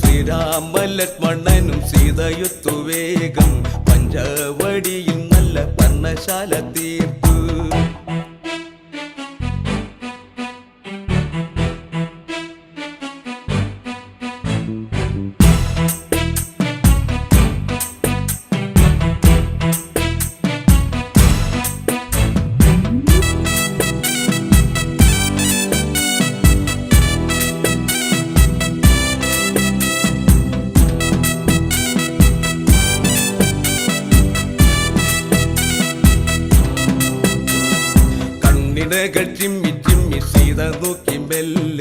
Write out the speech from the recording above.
ശ്രീരാമലക്ഷ്മണനും സീതയുത്തു വേഗം പഞ്ചവടിയിൽ നല്ല പർണശാല തീർത്തു. ചിമ്മി ചിമ്മി സീത നോക്കി മെല്ലെ